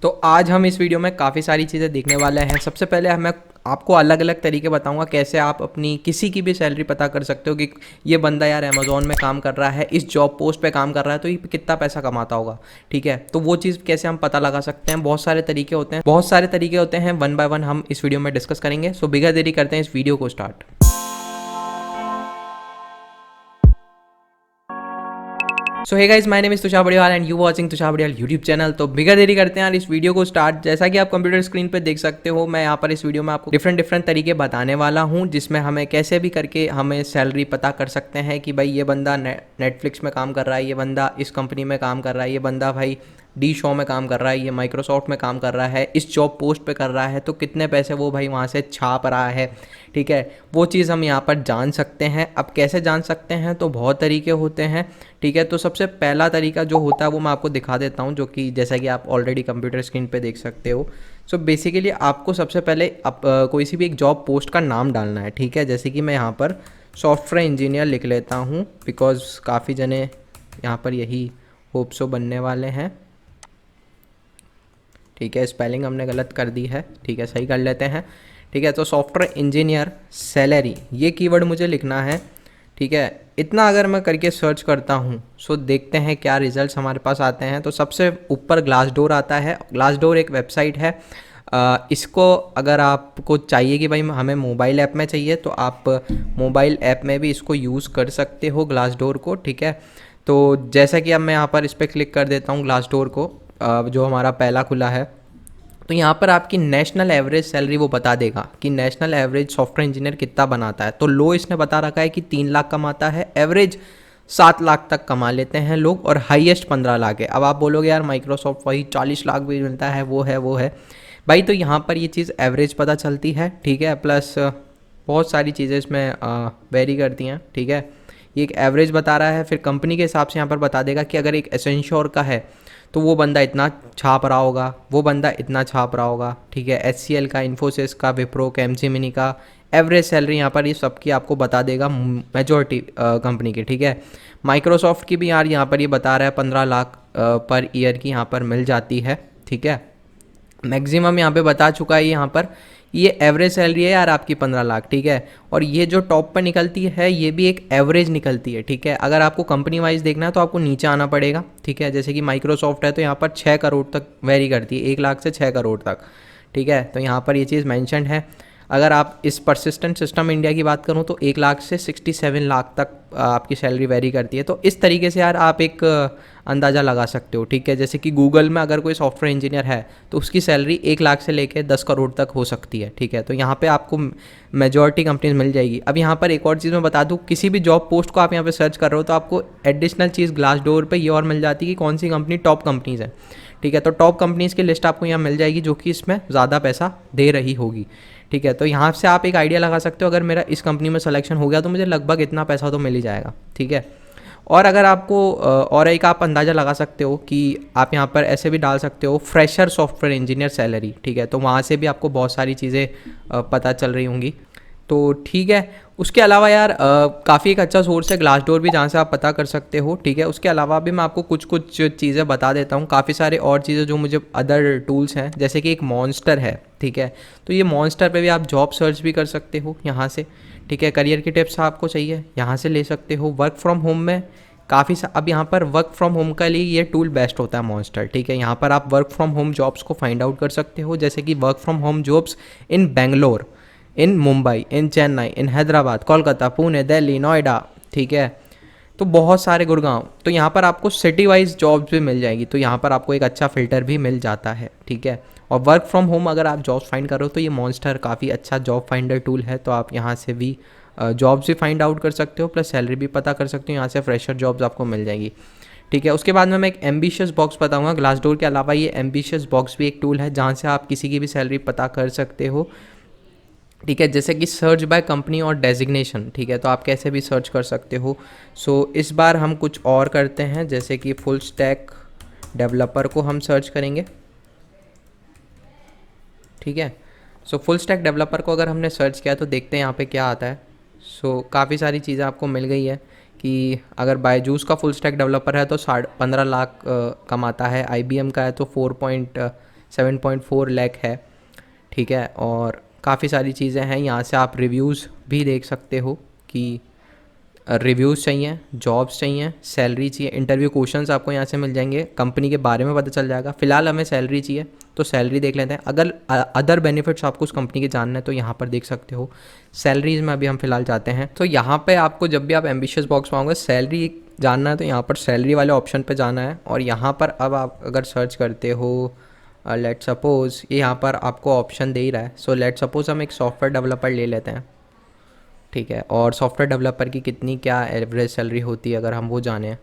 तो आज हम इस वीडियो में काफ़ी सारी चीज़ें देखने वाले हैं। सबसे पहले मैं आपको अलग अलग तरीके बताऊंगा कैसे आप अपनी किसी की भी सैलरी पता कर सकते हो कि ये बंदा यार अमेज़ॉन में काम कर रहा है, इस जॉब पोस्ट पे काम कर रहा है, तो ये कितना पैसा कमाता होगा। ठीक है, तो वो चीज़ कैसे हम पता लगा सकते हैं। बहुत सारे तरीके होते हैं, वन बाय वन हम इस वीडियो में डिस्कस करेंगे। सो बिना देरी करते हैं इस वीडियो को start. So hey guys, my name is Tushar Badiyal and you watching Tushar Badiyal YouTube channel. तो बिगर देरी करते हैं यार इस वीडियो को स्टार्ट। जैसा कि आप कंप्यूटर स्क्रीन पे देख सकते हो, मैं यहाँ पर इस वीडियो में आपको डिफरेंट तरीके बताने वाला हूँ, जिसमें हमें कैसे भी करके हमें सैलरी पता कर सकते हैं कि भाई ये बंदा नेटफ्लिक्स में काम कर रहा है, ये बंदा इस कंपनी में काम कर रहा है, ये बंदा भाई डी शो में काम कर रहा है, ये माइक्रोसॉफ्ट में काम कर रहा है, इस जॉब पोस्ट पे कर रहा है, तो कितने पैसे वो भाई वहाँ से छाप रहा है। ठीक है, वो चीज़ हम यहाँ पर जान सकते हैं। अब कैसे जान सकते हैं, तो बहुत तरीके होते हैं। ठीक है, तो सबसे पहला तरीका जो होता है वो मैं आपको दिखा देता हूँ, जो कि जैसा कि आप ऑलरेडी कंप्यूटर स्क्रीन पे देख सकते हो। सो बेसिकली आपको सबसे पहले कोई सी भी एक जॉब पोस्ट का नाम डालना है। ठीक है, जैसे कि मैं यहाँ पर सॉफ्टवेयर इंजीनियर लिख लेता हूँ, बिकॉज काफ़ी जने यहाँ पर यही होप्सो बनने वाले हैं। ठीक है, स्पेलिंग हमने गलत कर दी है, ठीक है सही कर लेते हैं। ठीक है, तो सॉफ्टवेयर इंजीनियर सैलरी ये कीवर्ड मुझे लिखना है। ठीक है, इतना अगर मैं करके सर्च करता हूँ, सो देखते हैं क्या रिजल्ट्स हमारे पास आते हैं। तो सबसे ऊपर ग्लासडोर आता है। ग्लासडोर एक वेबसाइट है। इसको अगर आपको चाहिए कि भाई हमें मोबाइल ऐप में चाहिए, तो आप मोबाइल ऐप में भी इसको यूज़ कर सकते हो ग्लासडोर को। ठीक है, तो जैसा कि अब मैं यहाँ पर इस पर क्लिक कर देता हूँ ग्लासडोर को, जो हमारा पहला खुला है, तो यहाँ पर आपकी नेशनल एवरेज सैलरी वो बता देगा कि नेशनल एवरेज सॉफ्टवेयर इंजीनियर कितना बनाता है। तो लो इसने बता रखा है कि 3 लाख कमाता है, एवरेज 7 लाख तक कमा लेते हैं लोग, और हाईएस्ट 15 लाख है। अब आप बोलोगे यार माइक्रोसॉफ्ट वही 40 लाख भी मिलता है, वो है भाई। तो यहाँ पर ये चीज़ एवरेज पता चलती है। ठीक है, प्लस बहुत सारी चीज़ें इसमें वेरी करती हैं। ठीक है, ये एक एवरेज बता रहा है, फिर कंपनी के हिसाब से यहाँ पर बता देगा कि अगर एक एसेंश्योर का है तो वो बंदा इतना छाप रहा होगा, वो बंदा इतना छाप रहा होगा। ठीक है, HCL का, इन्फोसिस का, विप्रो, कैमसिमिनी का एवरेज सैलरी यहाँ पर ये सबकी आपको बता देगा, मेजॉरिटी कंपनी की। ठीक है, माइक्रोसॉफ्ट की भी यार यहाँ पर ये बता रहा है 15 लाख पर ईयर की यहाँ पर मिल जाती है। ठीक है, मैक्सिमम यहाँ पे बता चुका है यहाँ पर, ये एवरेज सैलरी है यार आपकी 15 लाख। ठीक है, और ये जो टॉप पर निकलती है ये भी एक एवरेज निकलती है। ठीक है, अगर आपको कंपनी वाइज देखना है तो आपको नीचे आना पड़ेगा। ठीक है, जैसे कि माइक्रोसॉफ्ट है तो यहाँ पर 6 करोड़ तक वेरी करती है, 1 लाख से 6 करोड़ तक। ठीक है, तो यहाँ पर ये चीज़ मैंशन है। अगर आप इस परसिस्टेंट सिस्टम इंडिया की बात करूँ तो 1 लाख से 67 लाख तक आपकी सैलरी वेरी करती है। तो इस तरीके से यार आप एक अंदाज़ा लगा सकते हो। ठीक है, जैसे कि गूगल में अगर कोई सॉफ्टवेयर इंजीनियर है तो उसकी सैलरी 1 लाख से लेकर 10 करोड़ तक हो सकती है। ठीक है, तो यहाँ पे आपको मेजॉरिटी कंपनीज मिल जाएगी। अब यहाँ पर एक और चीज़ मैं बता दूँ, किसी भी जॉब पोस्ट को आप यहाँ पे सर्च कर रहे हो तो आपको एडिशनल चीज़ ग्लासडोर पे ये और मिल जाती है कि कौन सी कंपनी टॉप कंपनीज़ है। ठीक है, तो टॉप कंपनीज़ की लिस्ट आपको यहाँ मिल जाएगी जो कि इसमें ज़्यादा पैसा दे रही होगी। ठीक है, तो यहाँ से आप एक आइडिया लगा सकते हो, अगर मेरा इस कंपनी में सिलेक्शन हो गया तो मुझे लगभग इतना पैसा तो मिल ही जाएगा। ठीक है, और अगर आपको और एक आप अंदाज़ा लगा सकते हो कि आप यहाँ पर ऐसे भी डाल सकते हो फ्रेशर सॉफ्टवेयर इंजीनियर सैलरी। ठीक है, तो वहाँ से भी आपको बहुत सारी चीज़ें पता चल रही होंगी। तो ठीक है, उसके अलावा यार काफ़ी एक अच्छा सोर्स है ग्लासडोर भी, जहाँ से आप पता कर सकते हो। ठीक है, उसके अलावा भी मैं आपको कुछ चीज़ें बता देता हूँ, काफ़ी सारे और चीज़ें जो मुझे अदर टूल्स हैं, जैसे कि एक मॉन्स्टर है। ठीक है, तो ये मॉन्स्टर पे भी आप जॉब सर्च भी कर सकते हो यहाँ से। ठीक है, करियर की टिप्स आपको चाहिए यहाँ से ले सकते हो। वर्क फ्रॉम होम में अब यहाँ पर वर्क फ्रॉम होम के लिए ये टूल बेस्ट होता है मॉन्स्टर। ठीक है, यहाँ पर आप वर्क फ्रॉम होम जॉब्स को फाइंड आउट कर सकते हो, जैसे कि work from home jobs in Bangalore, in Mumbai, in Chennai, in Hyderabad, Kolkata, Pune, Delhi, Noida. ठीक है, तो बहुत सारे, गुड़गांव। तो यहाँ पर आपको सिटी वाइज जॉब्स भी मिल जाएगी, तो यहाँ पर आपको एक अच्छा फिल्टर भी मिल जाता है। ठीक है, और वर्क फ्रॉम होम अगर आप जॉब्स फाइंड करो तो ये मॉन्स्टर काफ़ी अच्छा जॉब फाइंडर टूल है, तो आप यहाँ से भी जॉब्स भी फाइंड आउट कर सकते हो, प्लस सैलरी भी पता कर सकते हो। यहाँ से फ्रेशर जॉब्स आपको मिल जाएगी। ठीक है, उसके बाद में मैं एक एम्बिशियस बॉक्स बताऊंगा। ग्लासडोर के अलावा ये एम्बिशियस बॉक्स भी एक टूल है, जहाँ से आप किसी की भी सैलरी पता कर सकते हो। ठीक है, जैसे कि सर्च बाय कंपनी और डेजिग्नेशन। ठीक है, तो आप कैसे भी सर्च कर सकते हो। सो इस बार हम कुछ और करते हैं, जैसे कि फुल स्टैक डेवलपर को हम सर्च करेंगे। ठीक है, सो फुल स्टैक डेवलपर को अगर हमने सर्च किया तो देखते हैं यहाँ पे क्या आता है। सो काफ़ी सारी चीज़ें आपको मिल गई है कि अगर बायजूस का फुल स्टैक डेवलपर है तो 15.5 लाख कमाता है, IBM का है तो 7.4 लाख है, ठीक है। और काफ़ी सारी चीज़ें हैं, यहाँ से आप रिव्यूज़ भी देख सकते हो कि रिव्यूज़ चाहिए, जॉब्स चाहिए, सैलरी चाहिए, इंटरव्यू क्वेश्चंस आपको यहाँ से मिल जाएंगे, कंपनी के बारे में पता चल जाएगा। फ़िलहाल हमें सैलरी चाहिए तो सैलरी देख लेते हैं। अगर अदर बेनिफिट्स आपको उस कंपनी के जानना है तो यहाँ पर देख सकते हो। सैलरीज़ में अभी हम फ़िलहाल जाते हैं, तो यहाँ पे आपको जब भी आप एम्बिशियस बॉक्स पाओगे सैलरी जानना है तो यहाँ पर सैलरी वाले ऑप्शन पे जाना है। और यहाँ पर अब आप अगर सर्च करते हो लेट सपोज़, ये यहाँ पर आपको ऑप्शन दे ही रहा है। सो लेट सपोज़ हम एक सॉफ्टवेयर डेवलपर ले लेते हैं, ठीक है। और सॉफ्टवेयर डेवलपर की कितनी क्या एवरेज सैलरी होती है अगर हम वो जाने,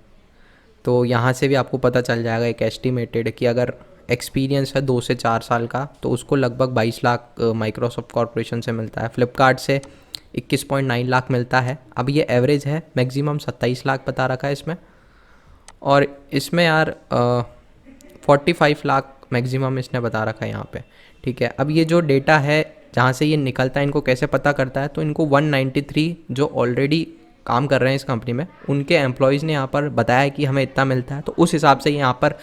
तो यहाँ से भी आपको पता चल जाएगा एक एस्टिमेटेड कि अगर एक्सपीरियंस है 2 से 4 साल का तो उसको लगभग 22 लाख माइक्रोसॉफ्ट कॉरपोरेशन से मिलता है। फ्लिपकार्ट से 21.9 लाख मिलता है। अब ये एवरेज है, मैक्सिमम 27 लाख बता रखा है इसमें। और इसमें यार 45 लाख मैक्सिमम इसने बता रखा है यहाँ पे, ठीक है। अब ये जो डेटा है जहाँ से ये निकलता है, इनको कैसे पता करता है, तो इनको 193 जो ऑलरेडी काम कर रहे हैं इस कंपनी में उनके एम्प्लॉयज़ ने यहाँ पर बताया है कि हमें इतना मिलता है, तो उस हिसाब से यहाँ पर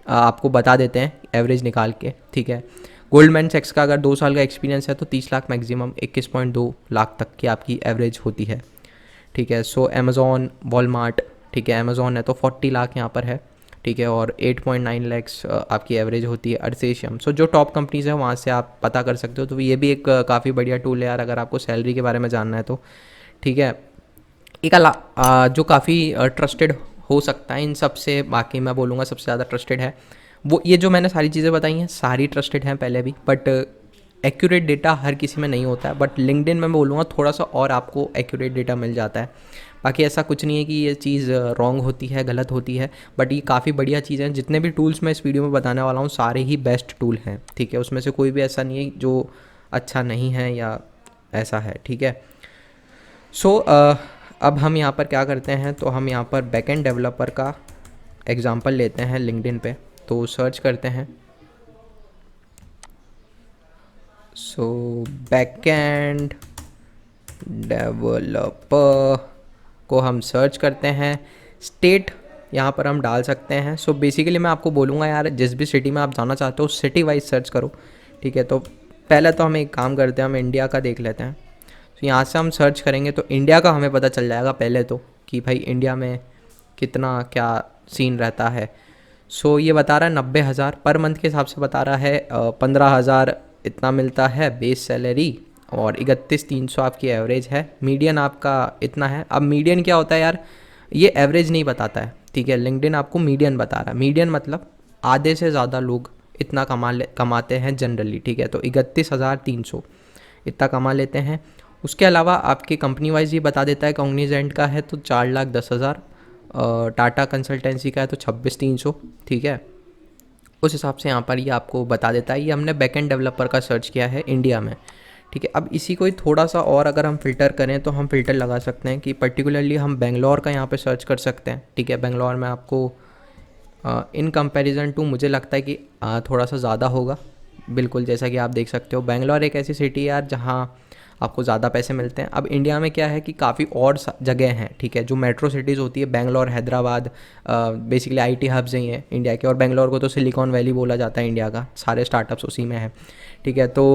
आपको बता देते हैं एवरेज निकाल के, ठीक है। गोल्डमैन सैक्स का अगर 2 साल का एक्सपीरियंस है तो 30 लाख मैक्सिमम 21.2 लाख तक की आपकी एवरेज होती है, ठीक है। सो अमेज़ॉन, वॉलमार्ट, ठीक है, अमेज़ॉन है तो 40 लाख यहाँ पर है, ठीक है। और 8.9 लैक्स आपकी एवरेज होती है अर्सेशियम। सो जो टॉप कंपनीज़ है वहाँ से आप पता कर सकते हो। तो ये भी एक काफ़ी बढ़िया टूल है यार अगर आपको सैलरी के बारे में जानना है तो, ठीक है। एक जो काफ़ी ट्रस्टेड हो सकता है इन सब से, बाकी मैं बोलूँगा सबसे ज़्यादा ट्रस्टेड है वो, ये जो मैंने सारी चीज़ें बताई हैं सारी ट्रस्टेड हैं पहले भी, बट एक्यूरेट डेटा हर किसी में नहीं होता है। बट लिंक्डइन में मैं बोलूँगा थोड़ा सा और आपको एक्यूरेट डेटा मिल जाता है। बाकी ऐसा कुछ नहीं है कि ये चीज़ रॉन्ग होती है, गलत होती है, बट ये काफ़ी बढ़िया चीज़ है। जितने भी टूल्स मैं इस वीडियो में बताने वाला हूँ सारे ही बेस्ट टूल हैं, ठीक है। उसमें से कोई भी ऐसा नहीं है जो अच्छा नहीं है या ऐसा है, ठीक है। सो अब हम यहाँ पर क्या करते हैं, तो हम यहाँ पर बैकएंड डेवलपर का एग्जांपल लेते हैं लिंक्डइन पे, तो सर्च करते हैं। सो बैकएंड डेवलपर को हम सर्च करते हैं, स्टेट यहाँ पर हम डाल सकते हैं। सो बेसिकली मैं आपको बोलूँगा यार जिस भी सिटी में आप जाना चाहते हो सिटी वाइज सर्च करो, ठीक है। तो पहले तो हम एक काम करते हैं, हम इंडिया का देख लेते हैं। तो यहाँ से हम सर्च करेंगे तो इंडिया का हमें पता चल जाएगा पहले तो कि भाई इंडिया में कितना क्या सीन रहता है। सो ये बता रहा है 90,000 पर मंथ के हिसाब से बता रहा है, 15,000 इतना मिलता है बेस सैलरी और 31,300 आपकी एवरेज है। मीडियन आपका इतना है। अब मीडियन क्या होता है यार, ये एवरेज नहीं बताता है, ठीक है। लिंक्डइन आपको मीडियन बता रहा है। मीडियन मतलब आधे से ज़्यादा लोग इतना कमाते हैं जनरली, ठीक है। तो 31,300 इतना कमा लेते हैं। उसके अलावा आपकी कंपनी वाइज ये बता देता है, कॉग्निजेंट का है तो 4,10,000, टाटा कंसल्टेंसी का है तो 26,300, ठीक है। उस हिसाब से यहाँ पर ये आपको बता देता है। ये हमने बैकएंड डेवलपर का सर्च किया है इंडिया में, ठीक है। अब इसी को ही थोड़ा सा और अगर हम फ़िल्टर करें तो हम फ़िल्टर लगा सकते हैं कि पर्टिकुलरली हम बेंगलोर का यहाँ पे सर्च कर सकते हैं, ठीक है। बेंगलोर में आपको इन कंपैरिजन टू मुझे लगता है कि थोड़ा सा ज़्यादा होगा, बिल्कुल जैसा कि आप देख सकते हो। बेंगलोर एक ऐसी सिटी है यार जहाँ आपको ज़्यादा पैसे मिलते हैं। अब इंडिया में क्या है कि काफ़ी और जगह हैं, ठीक है, जो मेट्रो सिटीज़ होती है, Bangalore, Hyderabad, basically IT hubs ही हैं इंडिया के। और बेंगलोर को तो सिलिकॉन वैली बोला जाता है इंडिया का, सारे स्टार्टअप्स उसी में हैं, ठीक है। तो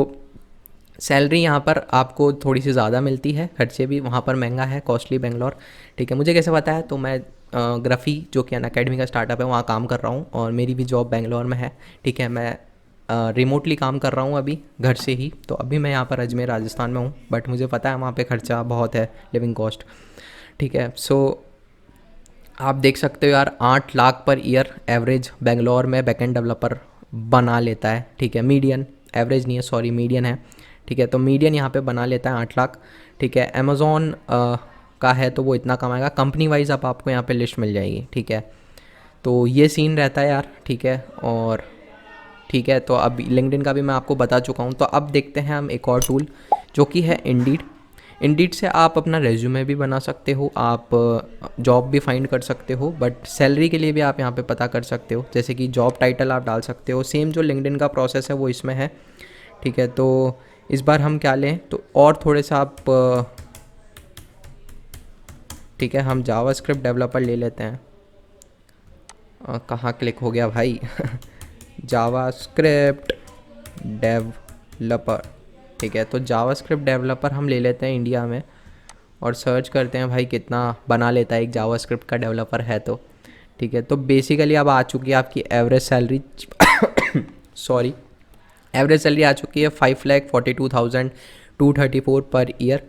सैलरी यहाँ पर आपको थोड़ी सी ज़्यादा मिलती है, खर्चे भी वहाँ पर महंगा है, कॉस्टली बेंगलोर, ठीक है। मुझे कैसे पता है, तो मैं ग्राफी जो कि अनअकैडमी का स्टार्टअप है वहाँ काम कर रहा हूँ और मेरी भी जॉब बेंगलोर में है, ठीक है। मैं रिमोटली काम कर रहा हूँ अभी घर से ही। तो अभी मैं यहाँ पर अजमेर राजस्थान में हूँ, बट मुझे पता है वहाँ पे खर्चा बहुत है, लिविंग कॉस्ट, ठीक है। सो आप देख सकते हो यार 8 lakh per year average Bangalore में बैकएंड डेवलपर बना लेता है, ठीक है। मीडियन, एवरेज नहीं है, सॉरी, मीडियन है, ठीक है। तो मीडियन यहाँ पे बना लेता है 8 लाख, ठीक है। अमेज़ॉन का है तो वो इतना कमाएगा। कंपनी वाइज अब आपको यहाँ पे लिस्ट मिल जाएगी, ठीक है। तो ये सीन रहता है यार, ठीक है। और ठीक है, तो अब लिंक्डइन का भी मैं आपको बता चुका हूँ। तो अब देखते हैं हम एक और टूल जो कि है इंडीड। इंडीड से आप अपना रेज्यूमे भी बना सकते हो, आप जॉब भी फाइंड कर सकते हो, बट सैलरी के लिए भी आप यहाँ पे पता कर सकते हो। जैसे कि जॉब टाइटल आप डाल सकते हो, सेम जो लिंक्डइन का प्रोसेस है वो इसमें है, ठीक है। तो इस बार हम क्या लें, तो और थोड़े सा आप, ठीक है, हम जावास्क्रिप्ट डेवलपर ले लेते हैं। कहाँ क्लिक हो गया भाई जावास्क्रिप्ट डेवलपर, ठीक है। तो जावास्क्रिप्ट डेवलपर हम ले लेते हैं इंडिया में और सर्च करते हैं भाई कितना बना लेता है एक जावास्क्रिप्ट का डेवलपर है तो, ठीक है। तो बेसिकली अब आ चुकी है आपकी average salary sorry, average salary आ चुकी है 5,42,234 पर ईयर,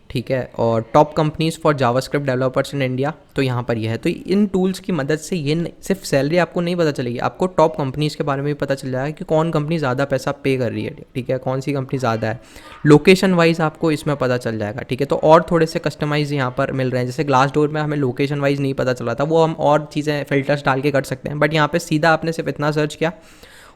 ठीक है। और top companies for JavaScript developers in India, तो यहाँ पर यह है। तो इन टूल्स की मदद से ये सिर्फ सैलरी आपको नहीं पता चलेगी, आपको टॉप कंपनीज़ के बारे में भी पता चल जाएगा कि कौन कंपनी ज़्यादा पैसा पे कर रही है, ठीक है, कौन सी कंपनी ज़्यादा है। लोकेशन वाइज आपको इसमें पता चल जाएगा, ठीक है। तो और थोड़े से कस्टमाइज यहाँ पर मिल रहे हैं, जैसे ग्लासडोर में हमें लोकेशन वाइज नहीं पता चला था, वो हम और चीज़ें फिल्टर्स डाल के कर सकते हैं, बट यहाँ पर सीधा आपने सिर्फ इतना सर्च किया,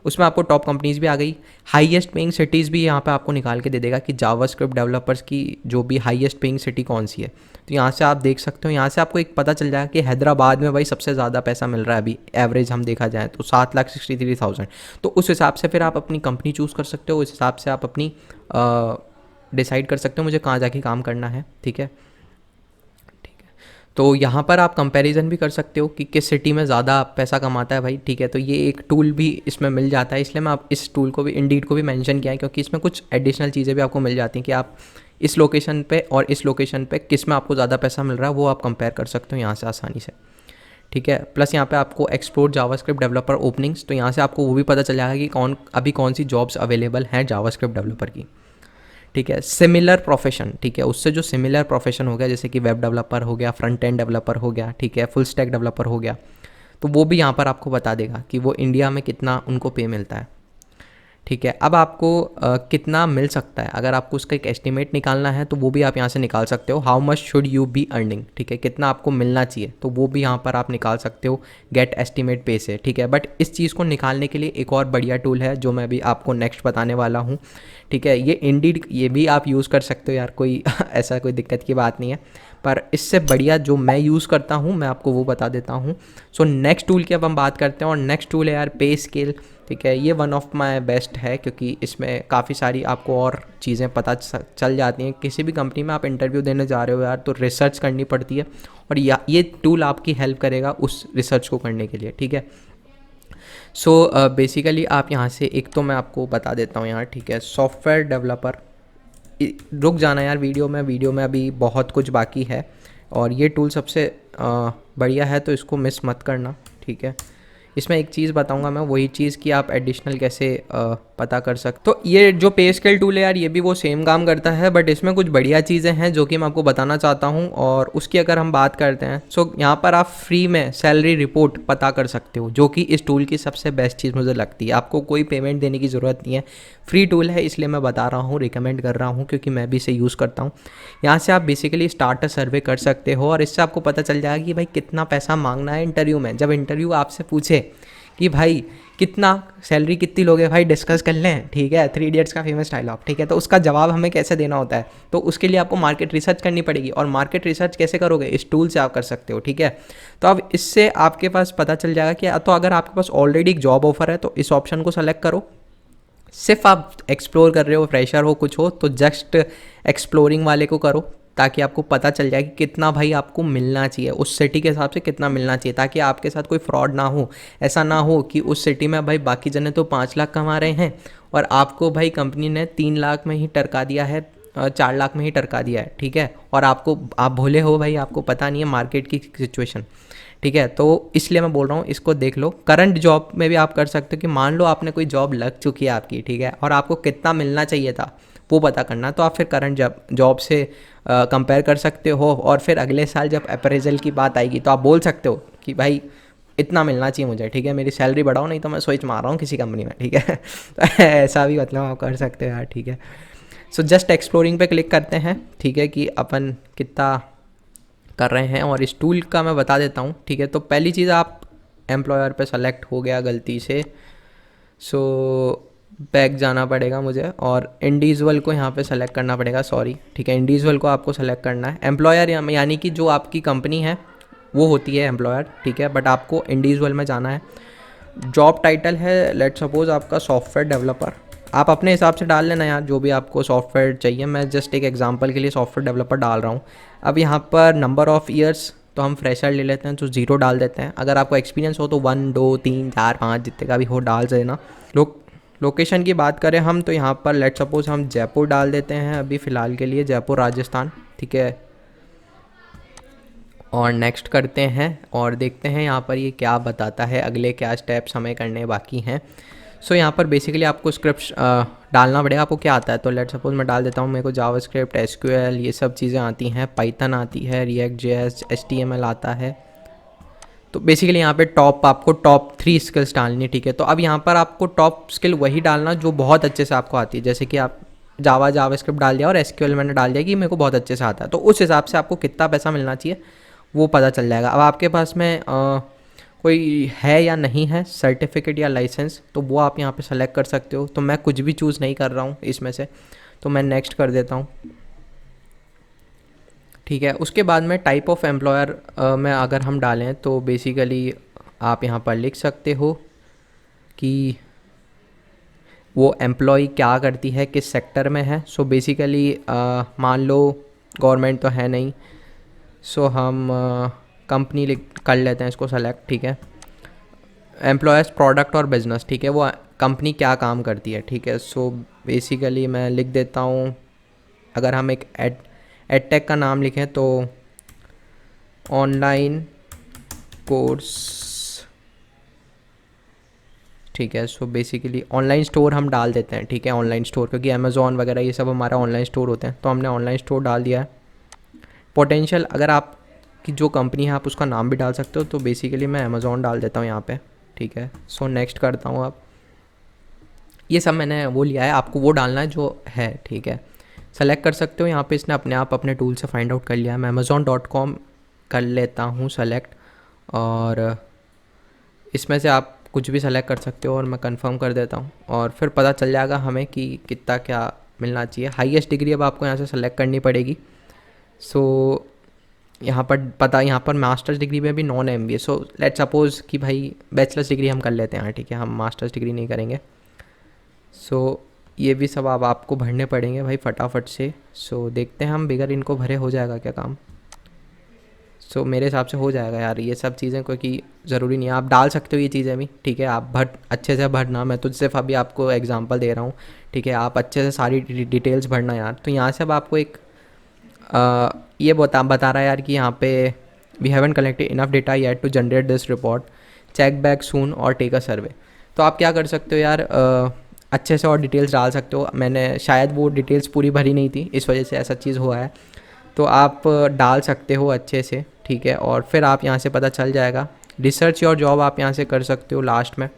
उसमें आपको टॉप कंपनीज़ भी आ गई, हाईएस्ट पेइंग सिटीज़ भी यहाँ पे आपको निकाल के दे देगा कि जावास्क्रिप्ट डेवलपर्स की जो भी हाईएस्ट पेइंग सिटी कौन सी है। तो यहाँ से आप देख सकते हो, यहाँ से आपको एक पता चल जाएगा कि हैदराबाद में भाई सबसे ज़्यादा पैसा मिल रहा है अभी, एवरेज हम देखा जाए तो 7,63,000। तो उस हिसाब से फिर आप अपनी कंपनी चूज़ कर सकते हो, उस हिसाब से आप अपनी डिसाइड कर सकते हो मुझे कहाँ जाके काम करना है, ठीक है। तो यहाँ पर आप कंपैरिजन भी कर सकते हो कि किस सिटी में ज़्यादा पैसा कमाता है भाई, ठीक है। तो ये एक टूल भी इसमें मिल जाता है, इसलिए मैं आप इस टूल को भी, इंडीड को भी मेंशन किया है, क्योंकि इसमें कुछ एडिशनल चीज़ें भी आपको मिल जाती हैं कि आप इस लोकेशन पे और इस लोकेशन पे किस में आपको ज़्यादा पैसा मिल रहा है वो आप कंपेयर कर सकते हो यहाँ से आसानी से, ठीक है। प्लस यहाँ पे आपको एक्सप्लोर जावास्क्रिप्ट डेवलपर ओपनिंग्स, तो यहाँ से आपको वो भी पता चल जाएगा कि कौन सी जॉब्स अवेलेबल हैं जावास्क्रिप्ट डेवलपर की, ठीक है। सिमिलर प्रोफेशन, ठीक है, उससे जो सिमिलर प्रोफेशन हो गया जैसे कि वेब डेवलपर हो गया, फ्रंट एंड डेवलपर हो गया, ठीक है, फुल स्टैक डेवलपर हो गया, तो वो भी यहाँ पर आपको बता देगा कि वो इंडिया में कितना उनको पे मिलता है, ठीक है। अब आपको कितना मिल सकता है, अगर आपको उसका एक एस्टिमेट निकालना है तो वो भी आप यहाँ से निकाल सकते हो, how much should you be earning, ठीक है, कितना आपको मिलना चाहिए, तो वो भी यहाँ पर आप निकाल सकते हो गेट एस्टिमेट पे से, ठीक है। बट इस चीज़ को निकालने के लिए एक और बढ़िया टूल है जो मैं अभी आपको नेक्स्ट बताने वाला हूँ, ठीक है। ये इंडीड, ये भी आप यूज़ कर सकते हो यार, कोई ऐसा कोई दिक्कत की बात नहीं है, पर इससे बढ़िया जो मैं यूज़ करता हूँ मैं आपको वो बता देता हूँ। सो नेक्स्ट टूल की अब हम बात करते हैं, और नेक्स्ट टूल है यार पे स्केल, ठीक है। ये वन ऑफ माय बेस्ट है क्योंकि इसमें काफ़ी सारी आपको और चीज़ें पता चल जाती हैं। किसी भी कंपनी में आप इंटरव्यू देने जा रहे हो यार तो रिसर्च करनी पड़ती है, और ये टूल आपकी हेल्प करेगा उस रिसर्च को करने के लिए, ठीक है। सो बेसिकली आप यहाँ से एक तो मैं आपको बता देता हूँ यहाँ, ठीक है, सॉफ्टवेयर डेवलपर, रुक जाना यार वीडियो में अभी बहुत कुछ बाकी है, और ये टूल सबसे बढ़िया है तो इसको मिस मत करना, ठीक है। इसमें एक चीज़ बताऊंगा मैं, वही चीज़ कि आप एडिशनल कैसे पता कर सकते। तो ये जो पे स्केल टूल है यार, ये भी वो सेम काम करता है, बट इसमें कुछ बढ़िया चीज़ें हैं जो कि मैं आपको बताना चाहता हूँ, और उसकी अगर हम बात करते हैं सो यहाँ पर आप फ्री में सैलरी रिपोर्ट पता कर सकते हो, जो कि इस टूल की सबसे बेस्ट चीज़ मुझे लगती है। आपको कोई पेमेंट देने की ज़रूरत नहीं है, फ्री टूल है इसलिए मैं बता रहा हूँ, रिकमेंड कर रहा हूँ क्योंकि मैं भी इसे यूज़ करता हूँ। यहाँ से आप बेसिकली स्टार्टर सर्वे कर सकते हो, और इससे आपको पता चल जाएगा कि भाई कितना पैसा मांगना है इंटरव्यू में। जब इंटरव्यू आपसे पूछे कि भाई कितना सैलरी कितनी लोगे, भाई डिस्कस कर लें, ठीक है, 3 इडियट्स का फेमस डायलॉग, ठीक है। तो उसका जवाब हमें कैसे देना होता है, तो उसके लिए आपको मार्केट रिसर्च करनी पड़ेगी, और मार्केट रिसर्च कैसे करोगे, इस टूल से आप कर सकते हो, ठीक है। तो अब इससे आपके पास पता चल जाएगा कि तो अगर आपके पास ऑलरेडी एक जॉब ऑफर है तो इस ऑप्शन को सेलेक्ट करो। सिर्फ आप एक्सप्लोर कर रहे हो, फ्रेशर हो, कुछ हो, तो जस्ट एक्सप्लोरिंग वाले को करो, ताकि आपको पता चल जाए कि कितना भाई आपको मिलना चाहिए, उस सिटी के हिसाब से कितना मिलना चाहिए, ताकि आपके साथ कोई फ्रॉड ना हो। ऐसा ना हो कि उस सिटी में भाई बाकी जने तो 5 लाख कमा रहे हैं और आपको भाई कंपनी ने 3 लाख में ही टरका दिया है, 4 लाख में ही टरका दिया है, ठीक है। और आप भोले हो भाई, आपको पता नहीं है मार्केट की सिचुएशन, ठीक है। तो इसलिए मैं बोल रहा हूँ इसको देख लो। करंट जॉब में भी आप कर सकते हो कि मान लो आपने कोई जॉब लग चुकी है आपकी, ठीक है, और आपको कितना मिलना चाहिए था वो पता करना, तो आप फिर करंट जॉब से कंपेयर कर सकते हो, और फिर अगले साल जब अप्रेजल की बात आएगी तो आप बोल सकते हो कि भाई इतना मिलना चाहिए मुझे, ठीक है, मेरी सैलरी बढ़ाओ, नहीं तो मैं स्विच मार रहा हूँ किसी कंपनी में, ठीक है। तो ऐसा भी मतलब आप कर सकते हो यार, ठीक है। सो जस्ट एक्सप्लोरिंग पे क्लिक करते हैं, ठीक है, कि अपन कितना कर रहे हैं, और इस टूल का मैं बता देता हूँ, ठीक है। तो पहली चीज़ आप एम्प्लॉयर पे सेलेक्ट हो गया गलती से, सो बैक जाना पड़ेगा मुझे, और इंडिविजुअल को यहाँ पे सेलेक्ट करना पड़ेगा, सॉरी, ठीक है, इंडिविजुअल को आपको सेलेक्ट करना है। एम्प्लॉयर यानी कि जो आपकी कंपनी है वो होती है एम्प्लॉयर, ठीक है, बट आपको इंडिविजुअल में जाना है। जॉब टाइटल है लेट सपोज आपका सॉफ्टवेयर डेवलपर, आप अपने हिसाब से डाल लेना यार जो भी आपको सॉफ्टवेयर चाहिए, मैं जस्ट एक एग्जांपल के लिए सॉफ्टवेयर डेवलपर डाल रहा हूँ। अब यहाँ पर नंबर ऑफ़ ईयर्स तो हम फ्रेशर ले लेते हैं, तो 0 डाल देते हैं। अगर आपको एक्सपीरियंस हो तो 1 2 3 4 5 जितने का भी हो डाल देना। लोग लोकेशन की बात करें हम तो यहाँ पर लेट सपोज हम जयपुर डाल देते हैं अभी फ़िलहाल के लिए, जयपुर राजस्थान, ठीक है। और नेक्स्ट करते हैं और देखते हैं यहाँ पर ये क्या बताता है, अगले क्या स्टेप्स हमें करने बाकी हैं। सो यहाँ पर बेसिकली आपको स्क्रिप्ट डालना पड़ेगा। आपको क्या आता है तो लेट सपोज मैं डाल देता हूँ, मेरे को जावास्क्रिप्ट, एसक्यूएल ये सब चीज़ें आती हैं, पाइथन आती है, रिएक्ट जेएस, एचटीएमएल आता है। तो बेसिकली यहाँ पे आपको टॉप 3 स्किल्स डालनी है, ठीक है। तो अब यहाँ पर आपको टॉप स्किल वही डालना जो बहुत अच्छे से आपको आती है। जैसे कि आप जावास्क्रिप्ट डाल दिया और एसक्यूएल मैंने डाल दिया कि मेरे को बहुत अच्छे से आता है, तो उस हिसाब से आपको कितना पैसा मिलना चाहिए वो पता चल जाएगा। अब आपके पास में कोई है या नहीं है सर्टिफिकेट या लाइसेंस, तो वो आप यहाँ पे सेलेक्ट कर सकते हो। तो मैं कुछ भी चूज़ नहीं कर रहा हूँ इसमें से, तो मैं नेक्स्ट कर देता हूँ, ठीक है। उसके बाद में टाइप ऑफ एम्प्लॉयर में अगर हम डालें तो बेसिकली आप यहाँ पर लिख सकते हो कि वो एम्प्लॉय क्या करती है, किस सेक्टर में है। सो बेसिकली मान लो गवर्नमेंट तो है नहीं, सो हम कंपनी कर लेते हैं इसको सेलेक्ट, ठीक है। एम्प्लॉयर्स प्रोडक्ट और बिजनेस, ठीक है, वो कंपनी क्या काम करती है, ठीक है। सो बेसिकली मैं लिख देता हूँ, अगर हम एक एडटेक का नाम लिखें तो ऑनलाइन कोर्स, ठीक है। सो बेसिकली ऑनलाइन स्टोर हम डाल देते हैं, ठीक है, ऑनलाइन स्टोर, क्योंकि अमेज़ॉन वगैरह ये सब हमारा ऑनलाइन स्टोर होते हैं, तो हमने ऑनलाइन स्टोर डाल दिया है। पोटेंशियल, अगर आपकी जो कंपनी है आप उसका नाम भी डाल सकते हो, तो बेसिकली मैं अमेज़ॉन डाल देता हूँ यहाँ पे, ठीक है। सो नेक्स्ट करता हूँ। अब ये सब मैंने वो लिया है, आपको वो डालना है जो है, ठीक है। सेलेक्ट कर सकते हो यहाँ पे, इसने अपने आप अपने टूल से फाइंड आउट कर लिया है। मैं amazon.com कर लेता हूँ सेलेक्ट, और इसमें से आप कुछ भी सेलेक्ट कर सकते हो, और मैं कंफर्म कर देता हूँ, और फिर पता चल जाएगा हमें कि कितना क्या मिलना चाहिए। हाईएस्ट डिग्री अब आपको यहाँ से सेलेक्ट करनी पड़ेगी। सो यहाँ पर मास्टर्स डिग्री में भी non MBA। So let suppose कि भाई बैचलर्स डिग्री हम कर लेते हैं, ठीक है, हम मास्टर्स डिग्री नहीं करेंगे। सो ये भी सब अब आपको भरने पड़ेंगे भाई फटाफट से। सो देखते हैं हम, बगैर इनको भरे हो जाएगा क्या काम। सो मेरे हिसाब से हो जाएगा यार ये सब चीज़ें, क्योंकि ज़रूरी नहीं है, आप डाल सकते हो ये चीज़ें भी, ठीक है। आप अच्छे से भरना, मैं तो सिर्फ अभी आपको एग्जांपल दे रहा हूँ, ठीक है। आप अच्छे से सारी डिटेल्स भरना यार। तो यहाँ से अब आपको एक ये बता रहा है यार कि यहाँ पे we haven't collected enough data yet to generate this report, check back soon और टेक अ सर्वे। तो आप क्या कर सकते हो यार, अच्छे से और डिटेल्स डाल सकते हो। मैंने शायद वो डिटेल्स पूरी भरी नहीं थी, इस वजह से ऐसा चीज़ हुआ है। तो आप डाल सकते हो अच्छे से, ठीक है। और फिर आप यहाँ से पता चल जाएगा, रिसर्च योर जॉब आप यहाँ से कर सकते हो लास्ट में।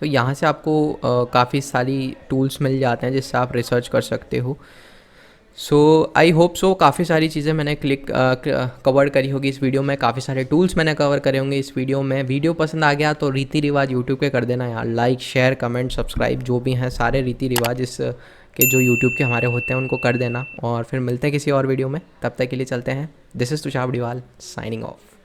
तो यहाँ से आपको काफ़ी सारी टूल्स मिल जाते हैं जिससे आप रिसर्च कर सकते हो। सो आई होप सो काफ़ी सारी चीज़ें मैंने कवर करी होगी इस वीडियो में, काफ़ी सारे टूल्स मैंने कवर करे होंगे इस वीडियो में। वीडियो पसंद आ गया तो रीति रिवाज यूट्यूब पे कर देना यार, लाइक शेयर कमेंट सब्सक्राइब जो भी हैं सारे रीति रिवाज इस के जो यूट्यूब के हमारे होते हैं उनको कर देना। और फिर मिलते हैं किसी और वीडियो में, तब तक के लिए चलते हैं। This is Tushar Badiwal signing off.